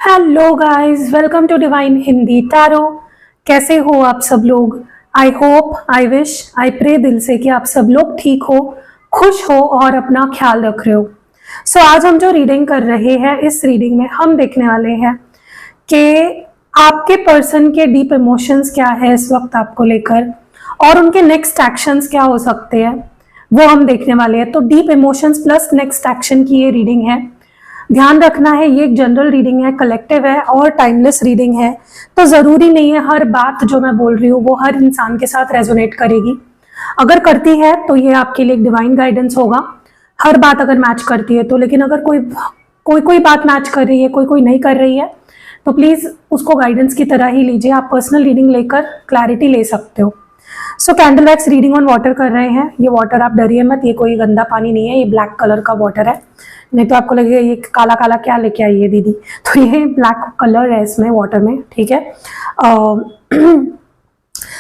Hello guys, welcome to divine Hindi tarot. कैसे हो आप सब लोग? I hope, I wish, I pray दिल से कि आप सब लोग ठीक हो, खुश हो और अपना ख्याल रख रहे हो। सो आज हम जो रीडिंग कर रहे हैं, इस रीडिंग में हम देखने वाले हैं कि आपके पर्सन के डीप इमोशंस क्या है इस वक्त आपको लेकर और उनके नेक्स्ट एक्शंस क्या हो सकते हैं, वो हम देखने वाले हैं। तो deep emotions plus next action की ये रीडिंग है। ध्यान रखना है, ये एक जनरल रीडिंग है, कलेक्टिव है और टाइमलेस रीडिंग है। तो जरूरी नहीं है हर बात जो मैं बोल रही हूँ वो हर इंसान के साथ रेजोनेट करेगी। अगर करती है तो ये आपके लिए एक डिवाइन गाइडेंस होगा, हर बात अगर मैच करती है तो। लेकिन अगर कोई बात मैच कर रही है, कोई नहीं कर रही है, तो प्लीज उसको गाइडेंस की तरह ही लीजिए। आप पर्सनल रीडिंग लेकर क्लैरिटी ले सकते हो। So candle wax reading on water कर रहे हैं। ये वाटर आप डरिए मत, ये कोई गंदा पानी नहीं है, ये ब्लैक कलर का वाटर है। नहीं तो आपको लगेगा ये काला काला क्या लेके आई है दीदी, तो ये ब्लैक कलर है इसमें वाटर में, ठीक है।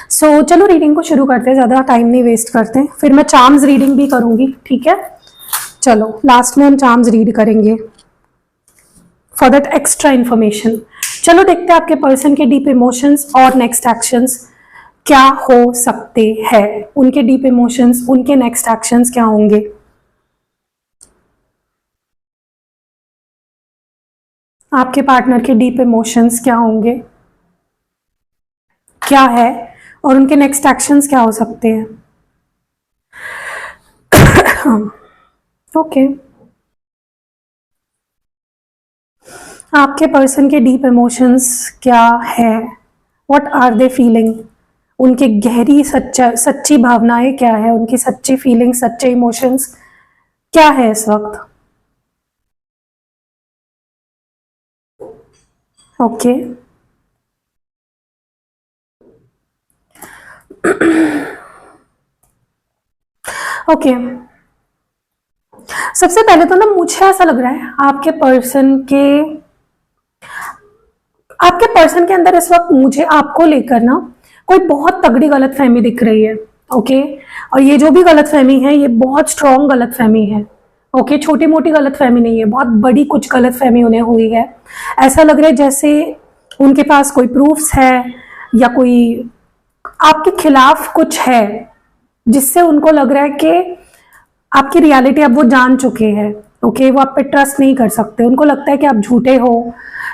सो चलो रीडिंग को शुरू करते हैं, ज़्यादा टाइम नहीं वेस्ट करते। फिर मैं चार्म्स रीडिंग भी करूंगी, ठीक है। चलो लास्ट में हम चार्म्स रीड करेंगे फॉर दैट एक्स्ट्रा इन्फॉर्मेशन। चलो देखते हैं आपके पर्सन के डीप इमोशंस और नेक्स्ट एक्शंस क्या हो सकते हैं। उनके डीप इमोशंस, उनके नेक्स्ट एक्शंस क्या होंगे। आपके पार्टनर के डीप इमोशंस क्या होंगे, क्या है, और उनके नेक्स्ट एक्शंस क्या हो सकते हैं। ओके आपके पर्सन के डीप इमोशंस क्या है, व्हाट आर दे फीलिंग, उनके गहरी सच्ची भावनाएं क्या है, उनकी सच्ची फीलिंग, सच्चे इमोशंस क्या है इस वक्त। ओके ओके सबसे पहले तो ना मुझे ऐसा लग रहा है आपके पर्सन के अंदर इस वक्त मुझे आपको लेकर ना कोई बहुत तगड़ी गलतफहमी दिख रही है। ओके और ये जो भी गलतफहमी है ये बहुत स्ट्रॉन्ग गलतफहमी है। ओके छोटी मोटी गलतफहमी नहीं है, बहुत बड़ी कुछ गलतफहमी उन्हें हुई है। ऐसा लग रहा है जैसे उनके पास कोई प्रूफ्स है या कोई आपके खिलाफ कुछ है जिससे उनको लग रहा है कि आपकी रियलिटी अब वो जान चुके हैं। ओके वो आप पे ट्रस्ट नहीं कर सकते, उनको लगता है कि आप झूठे हो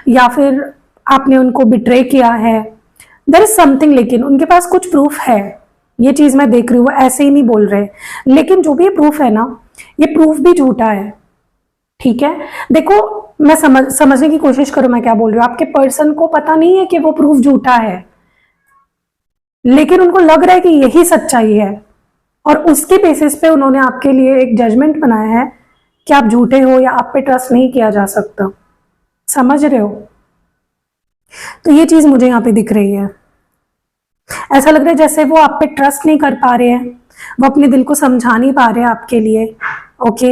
या फिर आपने उनको बिट्रे किया है। देयर इज समथिंग, लेकिन उनके पास कुछ प्रूफ है। ये चीज मैं देख रही हूँ, वो ऐसे ही नहीं बोल रहे, लेकिन जो भी ये प्रूफ है ना, ये प्रूफ भी झूठा है, ठीक है। देखो मैं समझने की कोशिश करूं मैं क्या बोल रही हूँ। आपके पर्सन को पता नहीं है कि वो प्रूफ झूठा है, लेकिन उनको लग रहा है कि यही सच्चाई है और उसके बेसिस पे उन्होंने आपके लिए एक जजमेंट बनाया है कि आप झूठे हो या आप पे ट्रस्ट नहीं किया जा सकता। समझ रहे हो? तो ये चीज मुझे यहाँ पे दिख रही है। ऐसा लग रहा है जैसे वो आप पे ट्रस्ट नहीं कर पा रहे हैं, वो अपने दिल को समझा नहीं पा रहे हैं आपके लिए। ओके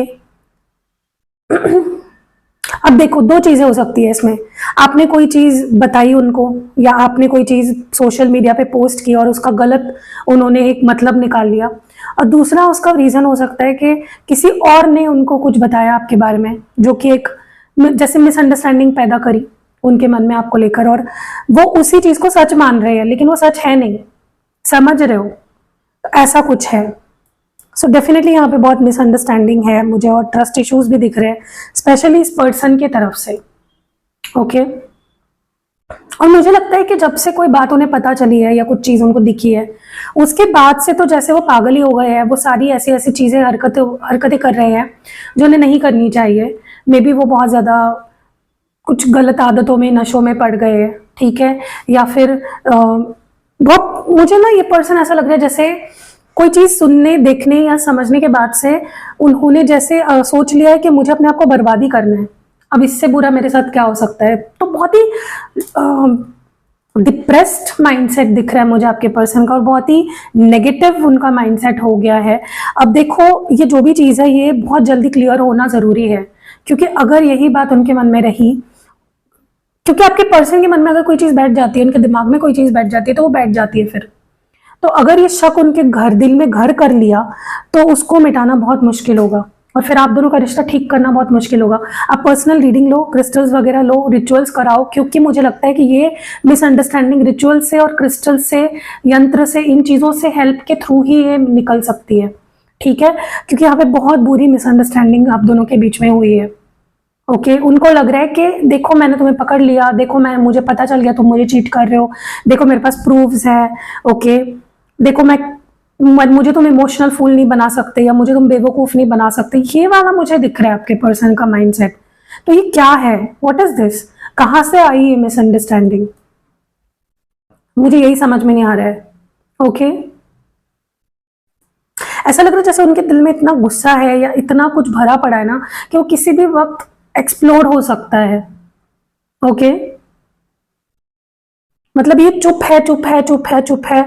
अब देखो दो चीजें हो सकती है इसमें। आपने कोई चीज बताई उनको या आपने कोई चीज सोशल मीडिया पे पोस्ट की और उसका गलत उन्होंने एक मतलब निकाल लिया, और दूसरा उसका रीजन हो सकता है कि किसी और ने उनको कुछ बताया आपके बारे में जो कि एक जैसे मिसअंडरस्टैंडिंग पैदा करी उनके मन में आपको लेकर, और वो उसी चीज को सच मान रहे हैं लेकिन वो सच है नहीं। समझ रहे हो? तो ऐसा कुछ है। सो डेफिनेटली यहाँ पे बहुत मिसअंडरस्टैंडिंग है मुझे, और ट्रस्ट इश्यूज भी दिख रहे हैं स्पेशली इस पर्सन की तरफ से। ओके और मुझे लगता है कि जब से कोई बात उन्हें पता चली है या कुछ चीज उनको दिखी है, उसके बाद से तो जैसे वो पागल ही हो गए हैं। वो सारी ऐसी ऐसी चीजें हरकतें कर रहे हैं जो उन्हें नहीं करनी चाहिए। मे बी वो बहुत ज्यादा कुछ गलत आदतों में, नशों में पड़ गए, ठीक है, या फिर बहुत मुझे ना ये पर्सन ऐसा लग रहा है जैसे कोई चीज सुनने, देखने या समझने के बाद से उन्होंने जैसे सोच लिया है कि मुझे अपने आप को बर्बादी करना है, अब इससे बुरा मेरे साथ क्या हो सकता है। तो बहुत ही डिप्रेस्ड माइंडसेट दिख रहा है मुझे आपके पर्सन का, और बहुत ही नेगेटिव उनका माइंडसेट हो गया है। अब देखो ये जो भी चीज है ये बहुत जल्दी क्लियर होना जरूरी है, क्योंकि अगर यही बात उनके मन में रही, क्योंकि आपके पर्सन के मन में अगर कोई चीज बैठ जाती है, उनके दिमाग में कोई चीज बैठ जाती है तो वो बैठ जाती है फिर। तो अगर ये शक उनके दिल में घर कर लिया तो उसको मिटाना बहुत मुश्किल होगा। और फिर आप दोनों का रिश्ता ठीक करना बहुत मुश्किल होगा। आप पर्सनल रीडिंग लो, क्रिस्टल्स वगैरह लो, रिचुअल्स कराओ, क्योंकि मुझे लगता है कि ये मिसअंडरस्टैंडिंग रिचुअल से और क्रिस्टल से, यंत्र से, इन चीज़ों से हेल्प के थ्रू ही ये निकल सकती है, ठीक है। क्योंकि यहाँ पे बहुत बुरी मिसअंडरस्टैंडिंग आप दोनों के बीच में हुई है। ओके, उनको लग रहा है कि देखो मैंने तुम्हें पकड़ लिया, देखो मैं, मुझे पता चल गया तुम मुझे चीट कर रहे हो, देखो मेरे पास प्रूफ्स है। ओके, देखो मुझे तुम इमोशनल फूल नहीं बना सकते, या मुझे तुम बेवकूफ नहीं बना सकते। ये वाला मुझे दिख रहा है आपके पर्सन का माइंडसेट। तो ये क्या है, व्हाट इज दिस, कहां से आई ये मिसअंडरस्टैंडिंग, मुझे यही समझ में नहीं आ रहा है। ओके, ऐसा लग रहा है जैसे उनके दिल में इतना गुस्सा है या इतना कुछ भरा पड़ा है ना, कि वो किसी भी वक्त एक्सप्लोड हो सकता है। ओके, मतलब ये चुप है, चुप है, चुप है, चुप है,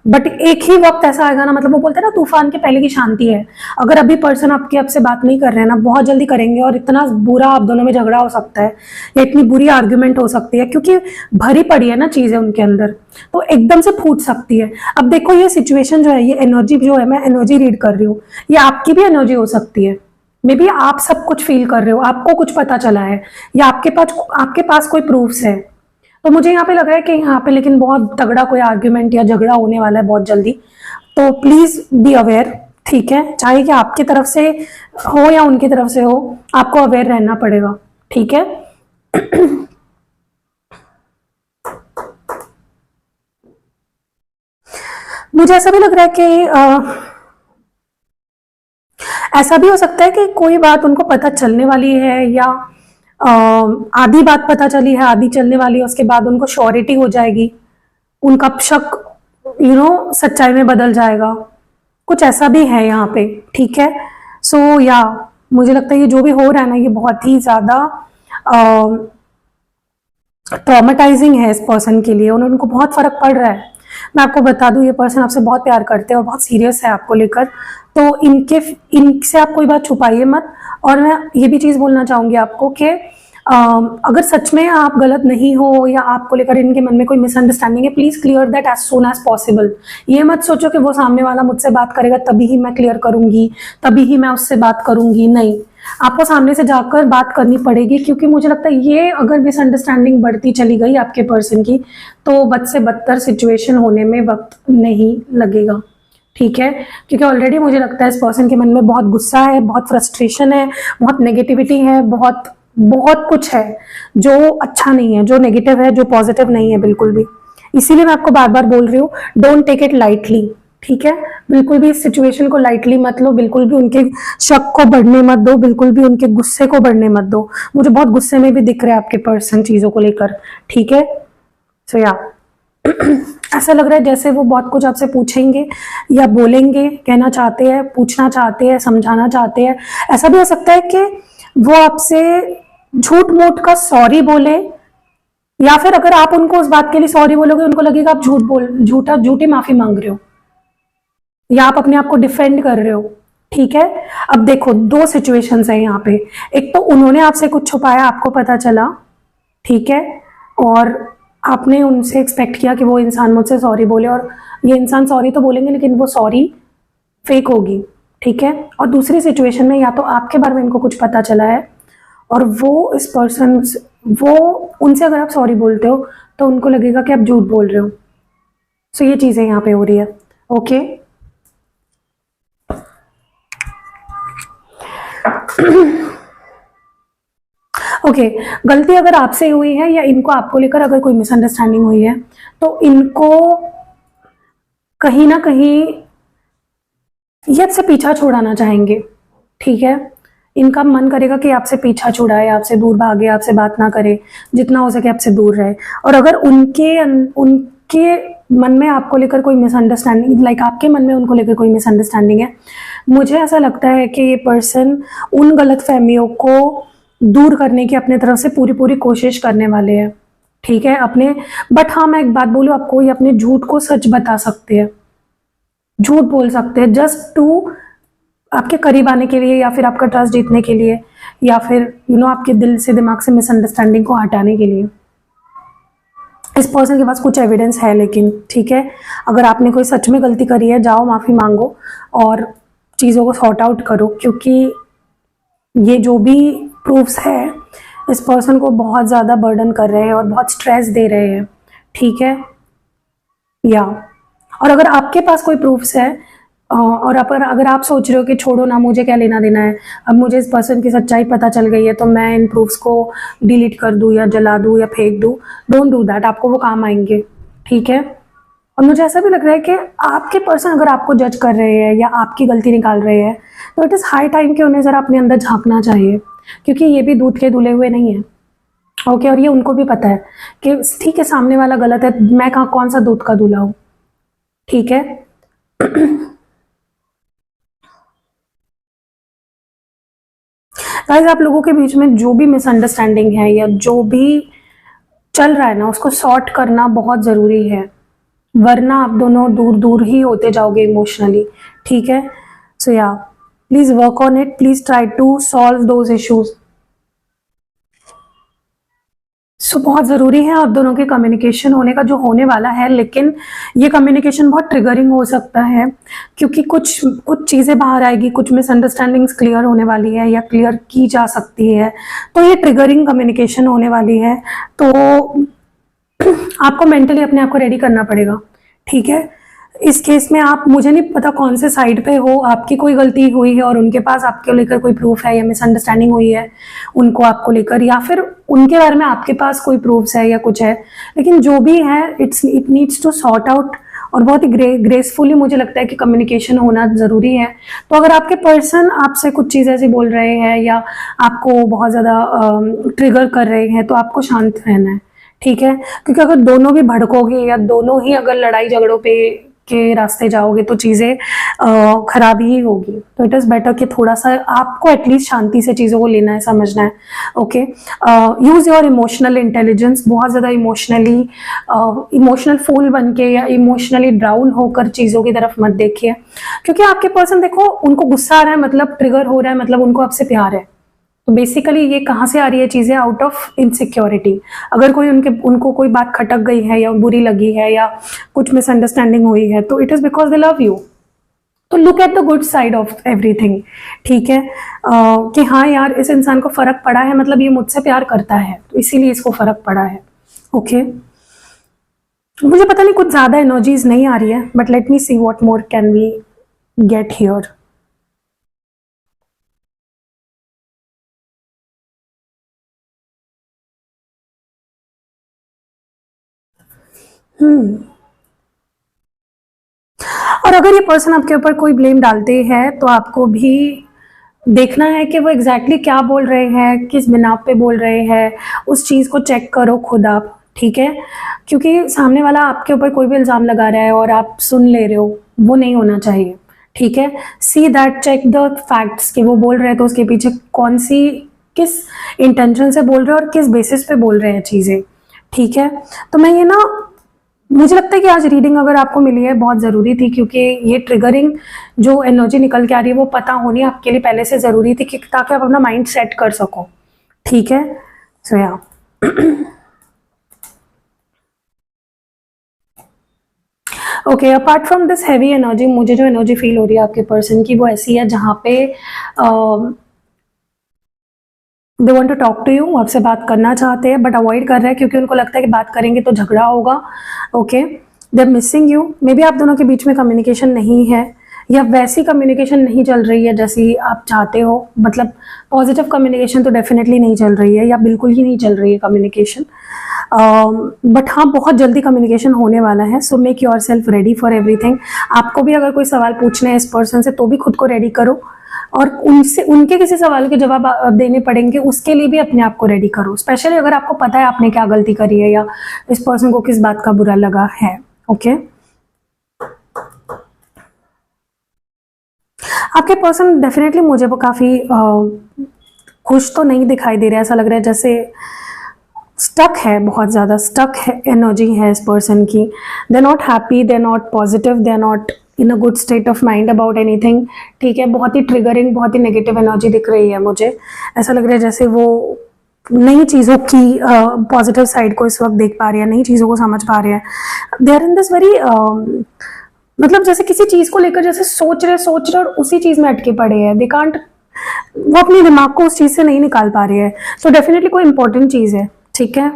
बट एक ही वक्त ऐसा आएगा ना, मतलब वो बोलते हैं ना तूफान के पहले की शांति है। अगर अभी पर्सन आपके आपसे बात नहीं कर रहे हैं ना, बहुत जल्दी करेंगे, और इतना बुरा आप दोनों में झगड़ा हो सकता है, या इतनी बुरी आर्ग्यूमेंट हो सकती है, क्योंकि भरी पड़ी है ना चीजें उनके अंदर, तो एकदम से फूट सकती है। अब देखो ये सिचुएशन जो है, ये एनर्जी जो है, मैं एनर्जी रीड कर रही हूँ, ये आपकी भी एनर्जी हो सकती है। मे बी आप सब कुछ फील कर रहे हो, आपको कुछ पता चला है, या आपके पास कोई प्रूफ्स है। तो मुझे यहाँ पे लग रहा है कि यहाँ पे लेकिन बहुत तगड़ा कोई आर्ग्यूमेंट या झगड़ा होने वाला है बहुत जल्दी। तो प्लीज बी अवेयर, ठीक है, चाहे कि आपकी तरफ से हो या उनकी तरफ से हो, आपको अवेयर रहना पड़ेगा, ठीक है। मुझे ऐसा भी लग रहा है कि ऐसा भी हो सकता है कि कोई बात उनको पता चलने वाली है, या आधी बात पता चली है, आधी चलने वाली है, उसके बाद उनको श्योरिटी हो जाएगी, उनका शक सच्चाई में बदल जाएगा, कुछ ऐसा भी है यहाँ पे, ठीक है। सो या मुझे लगता है ये जो भी हो रहा है ना, ये बहुत ही ज्यादा ट्रॉमेटाइजिंग है इस पर्सन के लिए, उनको बहुत फर्क पड़ रहा है। मैं आपको बता दूं, ये पर्सन आपसे बहुत प्यार करते हैं और बहुत सीरियस है आपको लेकर। तो इनसे आप कोई बात छुपाइए मत। और मैं ये भी चीज बोलना चाहूंगी आपको कि अगर सच में आप गलत नहीं हो, या आपको लेकर इनके मन में कोई मिसअंडरस्टैंडिंग है, please clear that as soon as possible. ये मत सोचो कि वो सामने वाला मुझसे बात करेगा तभी ही मैं क्लियर करूंगी, तभी ही मैं उससे बात करूंगी, नहीं, आपको सामने से जाकर बात करनी पड़ेगी। क्योंकि मुझे लगता है ये अगर मिसअंडरस्टैंडिंग बढ़ती चली गई आपके पर्सन की, तो बद से बदतर सिचुएशन होने में वक्त नहीं लगेगा, ठीक है। क्योंकि ऑलरेडी मुझे लगता है इस पर्सन के मन में बहुत गुस्सा है, बहुत फ्रस्ट्रेशन है, बहुत नेगेटिविटी है, बहुत बहुत कुछ है जो अच्छा नहीं है, जो नेगेटिव है, जो पॉजिटिव नहीं है बिल्कुल भी। इसीलिए मैं आपको बार बार बोल रही हूँ, डोंट टेक इट लाइटली, ठीक है। बिल्कुल भी इस सिचुएशन को लाइटली मत लो, बिल्कुल भी उनके शक को बढ़ने मत दो, बिल्कुल भी उनके गुस्से को बढ़ने मत दो। मुझे बहुत गुस्से में भी दिख रहे हैं आपके पर्सन चीजों को लेकर, ठीक है। सो या ऐसा लग रहा है जैसे वो बहुत कुछ आपसे पूछेंगे या बोलेंगे, कहना चाहते हैं, पूछना चाहते हैं, समझाना चाहते हैं। ऐसा भी हो सकता है कि वो आपसे झूठ मूठ का सॉरी बोले, या फिर अगर आप उनको उस बात के लिए सॉरी बोलोगे, उनको लगेगा आप झूठी माफी मांग रहे हो, या आप अपने आप को डिफेंड कर रहे हो, ठीक है। अब देखो दो सिचुएशंस है यहाँ पे, एक तो उन्होंने आपसे कुछ छुपाया, आपको पता चला, ठीक है, और आपने उनसे एक्सपेक्ट किया कि वो इंसान मुझसे सॉरी बोले, और ये इंसान सॉरी तो बोलेंगे लेकिन वो सॉरी फेक होगी, ठीक है। और दूसरी सिचुएशन में या तो आपके बारे में इनको कुछ पता चला है, और वो उनसे अगर आप सॉरी बोलते हो तो उनको लगेगा कि आप झूठ बोल रहे हो। सो ये चीजें यहाँ पे हो रही है, ओके। ओके, गलती अगर आपसे हुई है, या इनको आपको लेकर अगर कोई मिसअंडरस्टैंडिंग हुई है, तो इनको कहीं ना कहीं ये आपसे पीछा छुड़ाना चाहेंगे, ठीक है। इनका मन करेगा कि आपसे पीछा छुड़ाए, आपसे दूर भागे, आपसे बात ना करे, जितना हो सके आपसे दूर रहे। और अगर उनके मन में आपको लेकर कोई मिसअंडरस्टैंडिंग, लाइक आपके मन में उनको लेकर कोई मिसअंडरस्टैंडिंग है, मुझे ऐसा लगता है कि ये पर्सन उन गलत फहमियों को दूर करने की अपने तरफ से पूरी पूरी कोशिश करने वाले हैं, ठीक है अपने। बट हाँ, मैं एक बात बोलूँ आपको, ये अपने झूठ को सच बता सकते हैं, झूठ बोल सकते हैं, जस्ट टू आपके करीब आने के लिए, या फिर आपका ट्रस्ट जीतने के लिए, या फिर आपके दिल से, दिमाग से मिसअंडरस्टैंडिंग को हटाने के लिए। इस पर्सन के पास कुछ एविडेंस है लेकिन, ठीक है। अगर आपने कोई सच में गलती करी है, जाओ माफी मांगो और चीज़ों को सॉर्ट आउट करो, क्योंकि ये जो भी प्रूफ्स है इस पर्सन को बहुत ज़्यादा बर्डन कर रहे हैं और बहुत स्ट्रेस दे रहे हैं, ठीक है। या और अगर आपके पास कोई प्रूफ्स है और अगर आप सोच रहे हो कि छोड़ो ना, मुझे क्या लेना देना है, अब मुझे इस पर्सन की सच्चाई पता चल गई है तो मैं इन प्रूफ्स को डिलीट कर दूं या जला दूं या फेंक दूं, डोंट डू दैट, आपको वो काम आएंगे, ठीक है। और मुझे ऐसा भी लग रहा है कि आपके पर्सन अगर आपको जज कर रहे हैं या आपकी गलती निकाल रहे हैं तो इट इज़ हाई टाइम कि उन्हें ज़रा अपने अंदर झांकना चाहिए, क्योंकि ये भी दूध के धुले हुए नहीं है, ओके। और ये उनको भी पता है कि ठीक है सामने वाला गलत है, मैं कहाँ कौन सा दूध का दूल्हा हूँ, ठीक है। गाइस, आप लोगों के बीच में जो भी मिसअंडरस्टैंडिंग है या जो भी चल रहा है ना, उसको सॉर्ट करना बहुत ज़रूरी है, वरना आप दोनों दूर दूर ही होते जाओगे इमोशनली, ठीक है। सो या please work on it, please try to solve those issues. So बहुत ज़रूरी है आप दोनों के कम्युनिकेशन होने का, जो होने वाला है, लेकिन ये कम्युनिकेशन बहुत ट्रिगरिंग हो सकता है, क्योंकि कुछ कुछ चीज़ें बाहर आएगी, कुछ मिसअंडरस्टैंडिंग्स क्लियर होने वाली है या क्लियर की जा सकती है, तो ये ट्रिगरिंग कम्युनिकेशन होने वाली है। तो आपको मेंटली अपने आप को रेडी करना पड़ेगा, ठीक है। इस केस में आप, मुझे नहीं पता कौन से साइड पे हो, आपकी कोई गलती हुई है और उनके पास आपके लेकर कोई प्रूफ है या मिसअंडरस्टैंडिंग हुई है उनको आपको लेकर, या फिर उनके बारे में आपके पास कोई प्रूफ्स है या कुछ है, लेकिन जो भी है it needs to sort out. और बहुत ही ग्रेसफुली मुझे लगता है कि कम्युनिकेशन होना ज़रूरी है। तो अगर आपके पर्सन आपसे कुछ चीज़ ऐसी बोल रहे हैं या आपको बहुत ज़्यादा ट्रिगर कर रहे हैं तो आपको शांत रहना है, ठीक है। क्योंकि अगर दोनों भी भड़कोगे या दोनों ही अगर लड़ाई झगड़ों पे के रास्ते जाओगे तो चीज़ें खराब ही होगी। तो इट इज़ बेटर कि थोड़ा सा आपको एटलीस्ट शांति से चीज़ों को लेना है, समझना है, okay. Use your emotional intelligence, बहुत ज़्यादा इमोशनल फूल बन के या इमोशनली ड्राउन होकर चीज़ों की तरफ मत देखिए, क्योंकि आपके पर्सन, देखो, उनको गुस्सा आ रहा है मतलब ट्रिगर हो रहा है, मतलब उनको आपसे प्यार है। तो बेसिकली ये कहाँ से आ रही है चीज़ें? Out of insecurity. अगर कोई उनको कोई बात खटक गई है या बुरी लगी है या कुछ मिसअंडरस्टैंडिंग हुई है तो it is because they love you. तो look at the good side of everything, ठीक है। कि हाँ यार, इस इंसान को फर्क पड़ा है, मतलब ये मुझसे प्यार करता है तो इसीलिए इसको फर्क पड़ा है, ओके। मुझे पता नहीं, कुछ ज़्यादा एनर्जीज नहीं आ रही है, but let me see what more can we get here. और अगर ये पर्सन आपके ऊपर कोई ब्लेम डालते हैं तो आपको भी देखना है कि वो एग्जैक्टली क्या बोल रहे हैं, किस बिना पे बोल रहे हैं, उस चीज़ को चेक करो खुद आप, ठीक है। क्योंकि सामने वाला आपके ऊपर कोई भी इल्ज़ाम लगा रहा है और आप सुन ले रहे हो, वो नहीं होना चाहिए, ठीक है। See that, check the facts कि वो बोल रहे हैं तो उसके पीछे कौन सी, किस इंटेंशन से बोल रहे हैं और किस बेसिस पे बोल रहे हैं चीज़ें, ठीक है। तो मैं ये ना, मुझे लगता है कि आज रीडिंग अगर आपको मिली है बहुत ज़रूरी थी, क्योंकि ये ट्रिगरिंग जो एनर्जी निकल के आ रही है वो पता होनी आपके लिए पहले से ज़रूरी थी, कि ताकि आप अपना माइंड सेट कर सको, ठीक है। सो या okay, apart from this heavy energy, मुझे जो एनर्जी फील हो रही है आपके पर्सन की वो ऐसी है जहाँ पे they want to talk to you, आपसे बात करना चाहते हैं बट अवॉइड कर रहे हैं क्योंकि उनको लगता है कि बात करेंगे तो झगड़ा होगा, okay. They are missing you, maybe आप दोनों के बीच में कम्युनिकेशन नहीं है या वैसी कम्युनिकेशन नहीं चल रही है जैसी आप चाहते हो, मतलब पॉजिटिव कम्युनिकेशन तो डेफिनेटली नहीं चल रही है या बिल्कुल ही नहीं चल रही है कम्युनिकेशन, बट हाँ बहुत जल्दी कम्युनिकेशन होने वाला है। So make your self ready for everything. आपको भी अगर कोई सवाल पूछने हैं इस पर्सन से तो भी खुद को रेडी करो, और उनसे उनके किसी सवाल के जवाब देने पड़ेंगे उसके लिए भी अपने आप को रेडी करो, स्पेशली अगर आपको पता है आपने क्या गलती करी है या इस पर्सन को किस बात का बुरा लगा है, ओके। आपके पर्सन डेफिनेटली मुझे वो काफ़ी खुश तो नहीं दिखाई दे रहा है, ऐसा लग रहा है जैसे स्टक है, बहुत ज़्यादा स्टक है एनर्जी है इस पर्सन की। They are not happy, they are not positive, they are not in a good state of mind about anything, ठीक है। बहुत ही ट्रिगरिंग, बहुत ही नेगेटिव एनर्जी दिख रही है मुझे। ऐसा लग रहा है जैसे वो नई चीज़ों की पॉजिटिव साइड को इस वक्त देख पा रहे हैं, नई चीज़ों को समझ पा रहे हैं। They are in this very, मतलब जैसे किसी चीज़ को लेकर जैसे सोच रहे और उसी चीज़ में अटके पड़े हैं। दे कांट वो अपने दिमाग को उस चीज से नहीं निकाल पा रहे हैं, तो डेफिनेटली कोई इंपॉर्टेंट चीज है, ठीक है।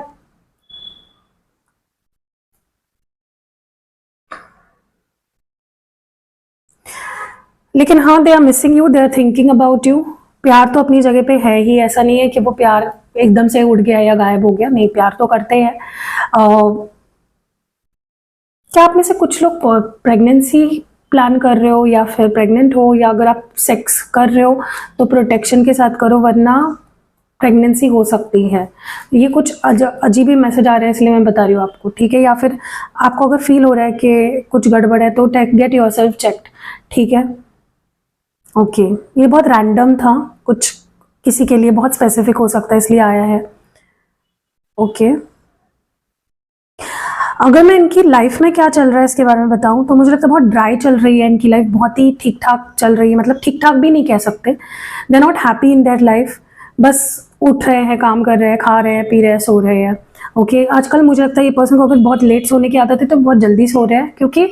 लेकिन हाँ, they are missing you, they are thinking about you. प्यार तो अपनी जगह पे है ही, ऐसा नहीं है कि वो प्यार एकदम से उड़ गया या गायब हो गया, नहीं, प्यार तो करते हैं। क्या आप में से कुछ लोग प्रेगनेंसी प्लान कर रहे हो, या फिर प्रेग्नेंट हो, या अगर आप सेक्स कर रहे हो तो प्रोटेक्शन के साथ करो, वरना प्रेगनेंसी हो सकती है। ये कुछ अजीब ही मैसेज आ रहा है, इसलिए मैं बता रही हूँ आपको, ठीक है। या फिर आपको अगर फील हो रहा है कि कुछ गड़बड़ है तो गेट योर सेल्फ चेक्ड, ठीक है। ओके, ये बहुत रैंडम था, कुछ किसी के लिए बहुत स्पेसिफिक हो सकता है, इसलिए आया है। ओके, अगर मैं इनकी लाइफ में क्या चल रहा है इसके बारे में बताऊं तो मुझे लगता है बहुत ड्राई चल रही है इनकी लाइफ, बहुत ही ठीक ठाक चल रही है, मतलब ठीक ठाक भी नहीं कह सकते, they are not happy in their life. बस उठ रहे हैं, काम कर रहे हैं, खा रहे हैं, पी रहे हैं, सो रहे हैं। ओके, आजकल मुझे लगता है ये पर्सन को अगर बहुत लेट सोने की आदत है तो बहुत जल्दी सो रहे हैं, क्योंकि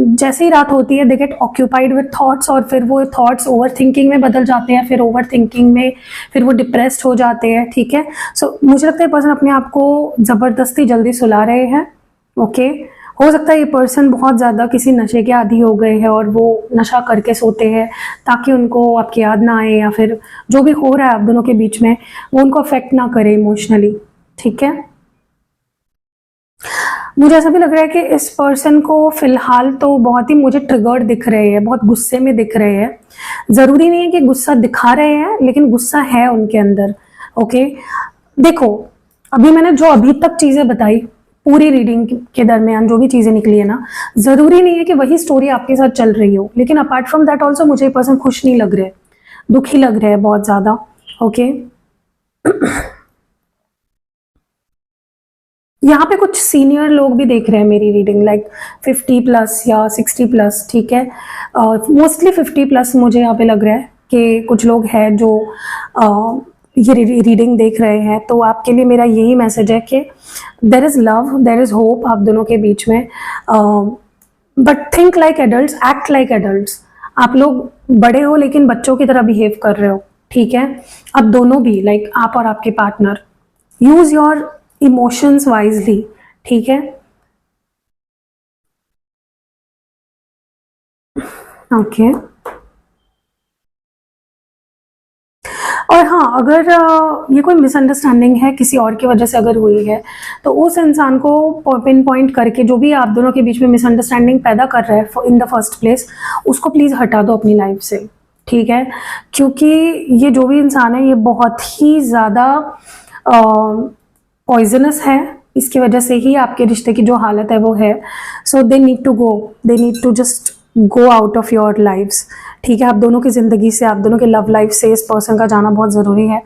जैसे ही रात होती है they get occupied with thoughts, और फिर वो थॉट्स ओवर थिंकिंग में बदल जाते हैं, फिर ओवर थिंकिंग में फिर वो डिप्रेस्ड हो जाते हैं, ठीक है। सो मुझे लगता है ये पर्सन अपने आप को ज़बरदस्ती जल्दी सुला रहे हैं। ओके, हो सकता है ये पर्सन बहुत ज़्यादा किसी नशे के आदी हो गए हैं और वो नशा करके सोते हैं ताकि उनको आपकी याद ना आए, या फिर जो भी हो रहा है आप दोनों के बीच में वो उनको अफेक्ट ना करे इमोशनली, ठीक है। मुझे ऐसा भी लग रहा है कि इस पर्सन को फिलहाल तो बहुत ही मुझे ट्रिगर्ड दिख रहे हैं, बहुत गुस्से में दिख रहे हैं। ज़रूरी नहीं है कि गुस्सा दिखा रहे हैं, लेकिन गुस्सा है उनके अंदर। ओके, देखो, अभी मैंने जो अभी तक चीज़ें बताई, पूरी रीडिंग के दरमियान जो भी चीज़ें निकली है ना, ज़रूरी नहीं है कि वही स्टोरी आपके साथ चल रही हो, लेकिन अपार्ट फ्रॉम दैट ऑल्सो मुझे ये पर्सन खुश नहीं लग रहे, दुखी लग रहे हैं बहुत ज़्यादा। ओके, यहाँ पे कुछ सीनियर लोग भी देख रहे हैं मेरी रीडिंग, लाइक 50 प्लस या 60 प्लस, ठीक है। मोस्टली 50 प्लस मुझे यहाँ पे लग रहा है कि कुछ लोग हैं जो ये रीडिंग देख रहे हैं। तो आपके लिए मेरा यही मैसेज है कि there is love, there is hope आप दोनों के बीच में, but think like adult, act like adult. आप लोग बड़े हो लेकिन बच्चों की तरह बिहेव कर रहे हो, ठीक है। अब दोनों भी, लाइक आप और आपके partner, use your emotions wisely, ठीक है। ओके, और हाँ, अगर ये कोई मिसअंडरस्टैंडिंग है किसी और की वजह से अगर हुई है, तो उस इंसान को पिन पॉइंट करके जो भी आप दोनों के बीच में मिसअंडरस्टैंडिंग पैदा कर रहा है इन द फर्स्ट प्लेस, उसको प्लीज़ हटा दो अपनी लाइफ से, ठीक है। क्योंकि ये जो भी इंसान है ये बहुत ही ज़्यादा पॉइजनस है, इसकी वजह से ही आपके रिश्ते की जो हालत है वो है। So they need to go, they need to just go out of your lifes, ठीक है। आप दोनों की ज़िंदगी से, आप दोनों के लव लाइफ से इस पर्सन का जाना बहुत ज़रूरी है,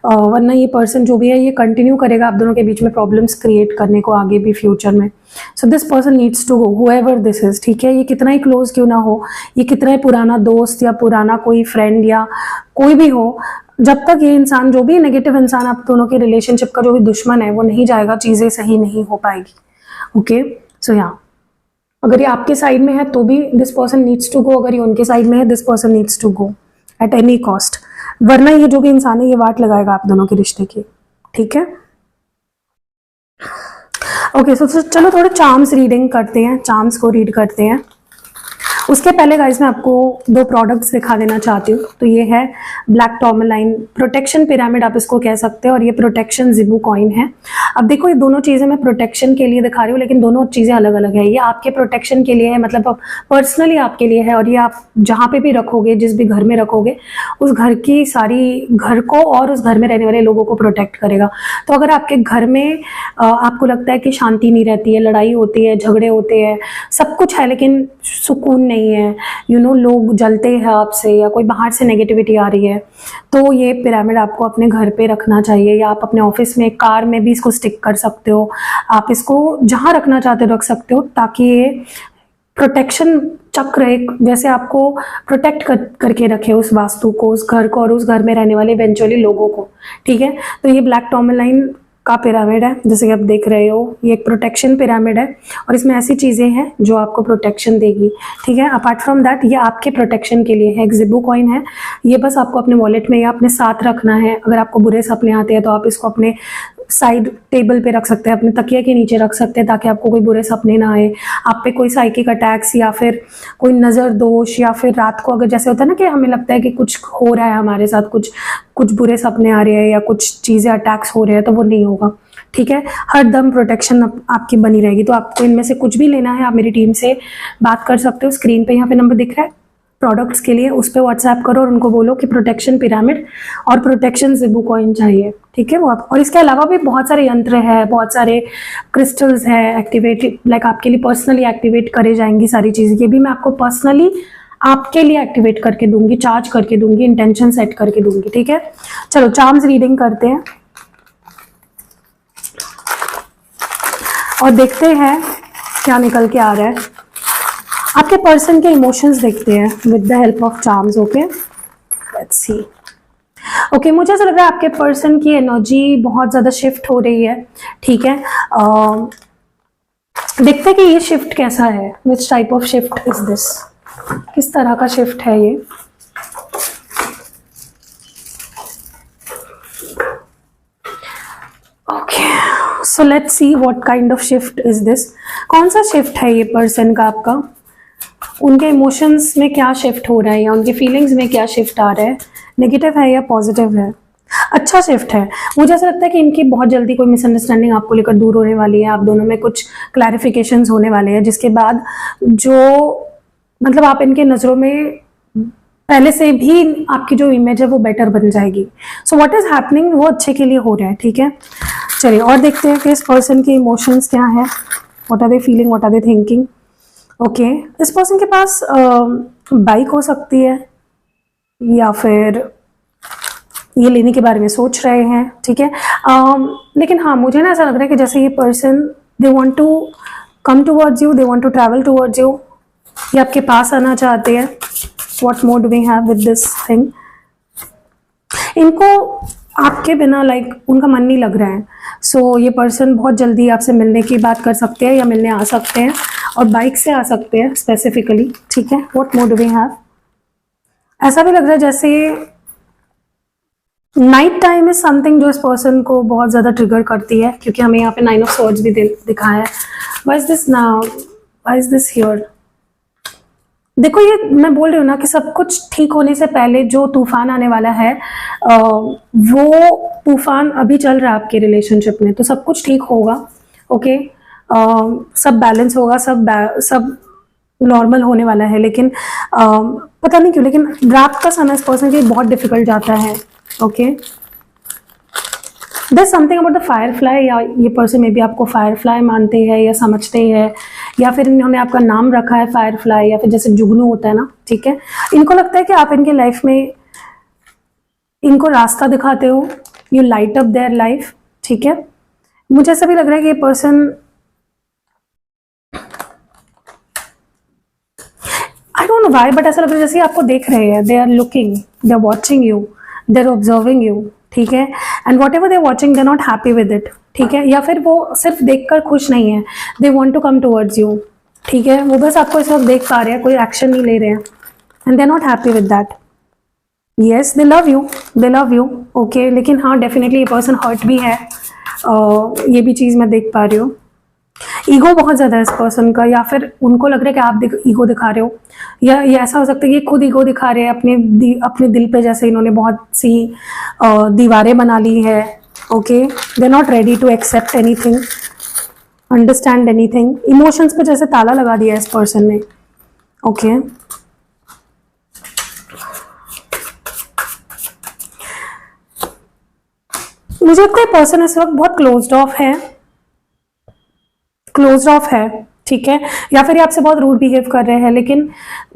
वरना ये पर्सन जो भी है ये कंटिन्यू करेगा आप दोनों के बीच में प्रॉब्लम्स क्रिएट करने को आगे भी फ्यूचर में। So this person needs to go, however this is, ठीक है। ये कितना ही क्लोज क्यों ना हो, ये कितना ही पुराना दोस्त या पुराना कोई फ्रेंड या कोई भी हो, जब तक ये इंसान, जो भी नेगेटिव इंसान आप दोनों के रिलेशनशिप का जो भी दुश्मन है, वो नहीं जाएगा, चीज़ें सही नहीं हो पाएगी। ओके, सो यहाँ अगर ये आपके साइड में है तो भी this person needs to go, अगर ये उनके साइड में है this person needs to go at any cost, वरना ये जो भी इंसान है ये वाट लगाएगा आप दोनों के रिश्ते की, ठीक है। ओके, सो चलो थोड़े चार्म्स रीडिंग करते हैं, चार्म्स को रीड करते हैं। उसके पहले गाइस मैं आपको दो प्रोडक्ट्स दिखा देना चाहती हूँ। तो ये है ब्लैक टॉर्मलाइन प्रोटेक्शन पिरामिड, आप इसको कह सकते हैं, और ये प्रोटेक्शन जिबू कॉइन है। अब देखो, ये दोनों चीज़ें मैं प्रोटेक्शन के लिए दिखा रही हूँ, लेकिन दोनों चीज़ें अलग अलग है। ये आपके प्रोटेक्शन के लिए है, मतलब पर्सनली आपके लिए है, और ये आप जहाँ पे भी रखोगे, जिस भी घर में रखोगे, उस घर की सारी घर को और उस घर में रहने वाले लोगों को प्रोटेक्ट करेगा। तो अगर आपके घर में आपको लगता है कि शांति नहीं रहती है, लड़ाई होती है, झगड़े होते हैं, सब कुछ है लेकिन सुकून नहीं है, लोग जलते हैं आपसे, या कोई बाहर से नेगेटिविटी आ रही है, तो ये पिरामिड आपको अपने घर पे रखना चाहिए, या आप अपने ऑफिस में, कार में भी इसको स्टिक कर सकते हो। आप इसको जहाँ रखना चाहते हो रख सकते हो, ताकि ये प्रोटेक्शन चक्र एक जैसे आपको प्रोटेक्ट करके रखे उस वास्तु को, उस घर को और उस घर में रहने वाले इवेंचुअली लोगों को, ठीक है। तो ये ब्लैक टॉर्मलाइन का पिरामिड है, जैसे कि आप देख रहे हो ये एक प्रोटेक्शन पिरामिड है और इसमें ऐसी चीज़ें हैं जो आपको प्रोटेक्शन देगी, ठीक है। अपार्ट फ्रॉम दैट ये आपके प्रोटेक्शन के लिए है। एक ज़िबू कॉइन है, ये बस आपको अपने वॉलेट में या अपने साथ रखना है। अगर आपको बुरे सपने आते हैं तो आप इसको अपने साइड टेबल पे रख सकते हैं, अपने तकिया के नीचे रख सकते हैं, ताकि आपको कोई बुरे सपने ना आए, आप पे कोई साइकिक अटैक्स या फिर कोई नज़र दोष, या फिर रात को अगर जैसे होता है ना कि हमें लगता है कि कुछ हो रहा है हमारे साथ, कुछ बुरे सपने आ रहे हैं या कुछ चीज़ें अटैक्स हो रहे हैं, तो वो नहीं होगा, ठीक है। हर दम प्रोटेक्शन आपकी बनी रहेगी। तो आपको इनमें से कुछ भी लेना है, आप मेरी टीम से बात कर सकते हो। स्क्रीन पे यहाँ पे नंबर दिख रहा है प्रोडक्ट्स के लिए, उस पर व्हाट्सएप करो और उनको बोलो कि प्रोटेक्शन पिरामिड और प्रोटेक्शन ज़िबू कॉइन चाहिए, ठीक है। वो आप, और इसके अलावा भी बहुत सारे यंत्र है, बहुत सारे क्रिस्टल्स है एक्टिवेटेड, लाइक आपके लिए पर्सनली एक्टिवेट करे जाएंगी सारी चीज़ें। ये भी मैं आपको पर्सनली आपके लिए एक्टिवेट करके दूंगी, चार्ज करके दूंगी, इंटेंशन सेट करके दूंगी, ठीक है। चलो चार्म्स रीडिंग करते हैं और देखते हैं क्या निकल के आ रहा है। आपके पर्सन के इमोशंस देखते हैं with the help of charms. Okay, let's see. Okay, मुझे ऐसा लग रहा है आपके पर्सन की एनर्जी बहुत ज़्यादा शिफ्ट हो रही है, ठीक है। देखते हैं कि ये शिफ्ट कैसा है, which type of shift is this, किस तरह का शिफ्ट है ये। Okay, so let's see what kind of shift is this. कौन सा शिफ्ट है ये पर्सन का आपका, उनके इमोशंस में क्या शिफ्ट हो रहा है या उनके फीलिंग्स में क्या शिफ्ट आ रहा है, नेगेटिव है या पॉजिटिव है। अच्छा शिफ्ट है। मुझे ऐसा लगता है कि इनकी बहुत जल्दी कोई मिसअंडरस्टैंडिंग आपको लेकर दूर होने वाली है, आप दोनों में कुछ क्लैरिफिकेशंस होने वाले हैं, जिसके बाद जो मतलब आप इनके नज़रों में पहले से भी आपकी जो इमेज है वो बेटर बन जाएगी। सो व्हाट इज हैपनिंग वो अच्छे के लिए हो रहा है, ठीक है। चलिए और देखते हैं कि इस पर्सन के इमोशंस क्या है, what are they feeling, what are they thinking. Okay, इस पर्सन के पास बाइक हो सकती है या फिर ये लेने के बारे में सोच रहे हैं, ठीक है। लेकिन हाँ, मुझे ना ऐसा लग रहा है कि जैसे ये person they want to come towards you, they want to travel towards you, ये आपके पास आना चाहते हैं। What more do we have with this thing. इनको आपके बिना लाइक उनका मन नहीं लग रहा है। सो ये पर्सन बहुत जल्दी आपसे मिलने की बात कर सकते हैं या मिलने आ सकते हैं, और बाइक से आ सकते हैं स्पेसिफिकली, ठीक है। What more do we have. ऐसा भी लग रहा है जैसे नाइट टाइम इज समथिंग जो इस पर्सन को बहुत ज़्यादा ट्रिगर करती है, क्योंकि हमें यहाँ पे 9 ऑफ स्वॉर्ड्स भी दिखा है। Why is this now, why is this here. देखो ये मैं बोल रही हूँ ना कि सब कुछ ठीक होने से पहले जो तूफान आने वाला है वो तूफान अभी चल रहा है आपके रिलेशनशिप में, तो सब कुछ ठीक होगा। ओके, सब बैलेंस होगा, सब नॉर्मल होने वाला है। लेकिन पता नहीं क्यों, लेकिन रात का समय इस पर्सन के लिए बहुत डिफिकल्ट जाता है। Okay, there something about the firefly, या ये पर्सन में भी आपको फायरफ्लाई मानते हैं या समझते हैं, या फिर इन्होंने आपका नाम रखा है फायरफ्लाई, या फिर जैसे जुगनू होता है ना, ठीक है। इनको लगता है कि आप इनके लाइफ में इनको रास्ता दिखाते हो, you light up their life, ठीक है। मुझे ऐसा भी लग रहा है कि ये person, I don't know why, but ऐसा लग रहा है जैसे आपको देख रहे हैं, they are looking, they are watching you, they are observing you, ठीक है। And whatever they are watching, they are not happy with it, ठीक है। या फिर वो सिर्फ देखकर खुश नहीं है, they want to come towards you, ठीक है। वो बस आपको इस वक्त देख पा रहे हैं, कोई एक्शन नहीं ले रहे हैं, and they are not happy with that. Yes, they love you, they love you, okay. लेकिन हाँ, डेफिनेटली ये पर्सन हर्ट भी है, ये भी चीज़ मैं देख पा रही हूँ। ईगो बहुत ज़्यादा है इस पर्सन का, या फिर उनको लग रहा है कि आप ईगो दिखा रहे हो, या ये ऐसा हो सकता है कि खुद ईगो दिखा रहे हैं अपने दिल पे, जैसे इन्होंने बहुत सी दीवारें बना ली है। Okay, they not ready to accept anything, understand anything, emotions पे जैसे ताला लगा दिया है इस पर्सन ने। ओके, मुझे लगता है पर्सन इस वक्त बहुत क्लोज्ड ऑफ है, ठीक है। या फिर ये आपसे बहुत रूड बिहेव कर रहे हैं, लेकिन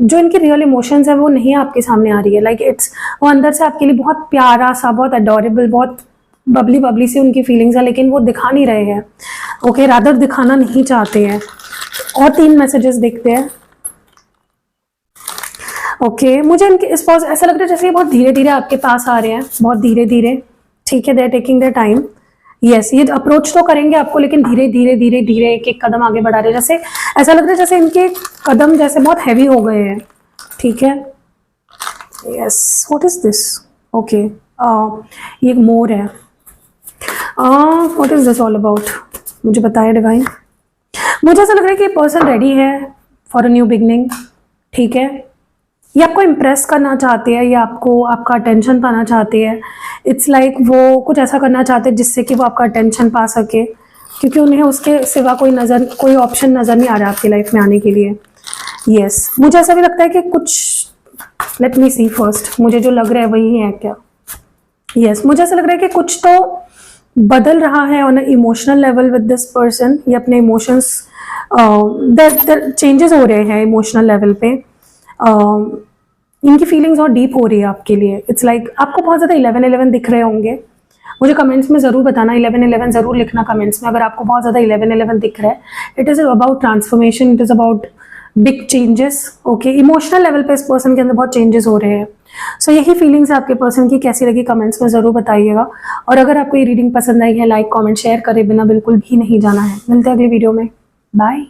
जो इनकी रियल इमोशंस है वो नहीं आपके सामने आ रही है। लाइक इट्स, वो अंदर से आपके लिए बहुत प्यारा सा, बहुत अडोरेबल, बहुत बबली सी उनकी फीलिंग्स है, लेकिन वो दिखा नहीं रहे हैं। ओके, रादर दिखाना नहीं चाहते हैं। और 3 मैसेजेस देखते हैं। ओके, मुझे इनके इस पास ऐसा लग रहा है जैसे ये बहुत धीरे धीरे आपके पास आ रहे हैं, बहुत धीरे धीरे, ठीक है। They are taking their time. Yes, ये अप्रोच तो करेंगे आपको, लेकिन धीरे धीरे धीरे धीरे एक एक कदम आगे बढ़ा रहे हैं। जैसे ऐसा लग रहा है जैसे इनके कदम जैसे बहुत हैवी हो गए हैं। ठीक है, yes, what is this? Okay, ये एक मोर है। What is this all about? मुझे बताइए डिवाइन। मुझे ऐसा लग रहा है कि पर्सन रेडी है फॉर अ न्यू बिगनिंग। ठीक है, ये आपको इम्प्रेस करना चाहते हैं, या आपको आपका अटेंशन पाना चाहते हैं। इट्स लाइक वो कुछ ऐसा करना चाहते हैं जिससे कि वो आपका अटेंशन पा सके, क्योंकि उन्हें उसके सिवा कोई ऑप्शन नज़र नहीं आ रहा आपकी लाइफ में आने के लिए। यस, मुझे ऐसा भी लगता है कि कुछ, लेट मी सी फर्स्ट, मुझे जो लग रहा है वही है क्या? यस, मुझे ऐसा लग रहा है कि कुछ तो बदल रहा है on emotional level with this person. ये अपने इमोशंस चेंजेस हो रहे हैं इमोशनल लेवल पे। इनकी फीलिंग्स और डीप हो रही है आपके लिए। इट्स लाइक आपको बहुत ज़्यादा 11-11 दिख रहे होंगे। मुझे कमेंट्स में ज़रूर बताना, 11-11 ज़रूर लिखना कमेंट्स में अगर आपको बहुत ज़्यादा 11-11 दिख रहा है। It is about transformation, it is about big changes. Okay, emotional level पे इस पर्सन के अंदर बहुत चेंजेस हो रहे हैं। सो यही फीलिंग्स है आपके पर्सन की। कैसी लगी कमेंट्स में ज़रूर बताइएगा। और अगर आपको ये रीडिंग पसंद आई है, लाइक कमेंट शेयर करे बिना बिल्कुल भी नहीं जाना है। मिलते हैं अगली वीडियो में। बाय।